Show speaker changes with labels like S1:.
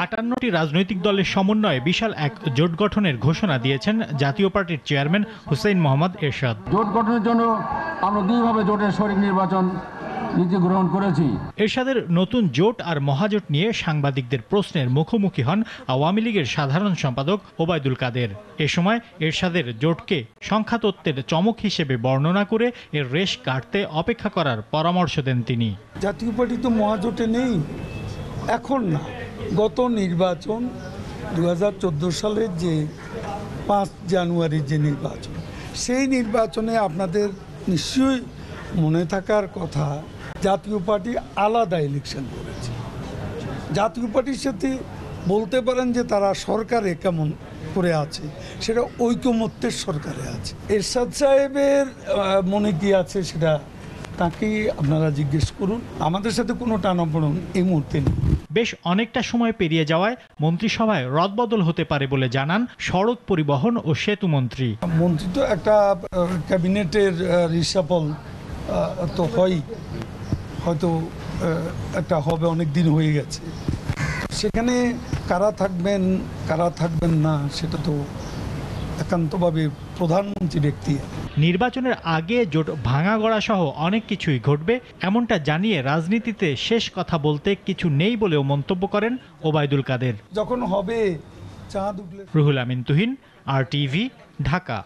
S1: 58টি রাজনৈতিক দলের সমন্বয়ে বিশাল এক জোট গঠনের ঘোষণা দিয়েছেন জাতীয় পার্টির চেয়ারম্যান হুসেইন মোহাম্মদ এরশাদ।
S2: জোট গঠনের জন্য আমরা দুইভাবে জোটের শরিক নির্বাচন নীতি গ্রহণ করেছি।
S1: এরশাদের নতুন জোট আর মহাজোট নিয়ে সাংবাদিকদের প্রশ্নের মুখোমুখি হন আওয়ামী লীগের সাধারণ সম্পাদক ওবায়দুল কাদের। এ সময় এরশাদের জোটকে সংখ্যাতত্ত্বের চমক হিসেবে বর্ণনা করে এর রেশ কাটতে অপেক্ষা করার পরামর্শ দেন তিনি।
S3: জাতীয় পার্টি তো মহাজোটে নেই, এখন না, গত নির্বাচন 2014 সালের যে 5 জানুয়ারির যে নির্বাচন, সেই নির্বাচনে আপনাদের নিশ্চয়ই মনে থাকার কথা, জাতীয় পার্টি আলাদা ইলেকশন করেছে। জাতীয় পার্টির সাথে বলতে পারেন যে তারা সরকারে কেমন করে আছে, সেটা ঐকমত্যের সরকারে আছে। এরশাদ সাহেবের মনে কি আছে সেটা তাকেই আপনারা জিজ্ঞেস করুন। আমাদের সাথে কোনো টানাপোড়েন এই মুহূর্তে নেই।
S1: বেশ অনেকটা সময় পেরিয়ে যাওয়ায় মন্ত্রিসভায় রদবদল হতে পারে বলে জানান সড়ক পরিবহন ও সেতু মন্ত্রী।
S3: মন্ত্রী তো একটা ক্যাবিনেটের রিসাফল তো হয়, হয়তো একটা হবে, অনেক দিন হয়ে গেছে। সেখানে কারা থাকবেন না সেটা তো একান্তভাবে প্রধানমন্ত্রী ব্যক্তি।
S1: নির্বাচনের আগে জোট ভাঙাগড়া সহ অনেক কিছুই ঘটবে এমনটা জানিয়ে রাজনীতিতে শেষ কথা বলতে কিছু নেই বলেও মন্তব্য করেন ওবায়দুল কাদের।
S3: যখন হবে চাঁদ উঠলে।
S1: রুহুল আমিন তুহিন, RTV, ঢাকা।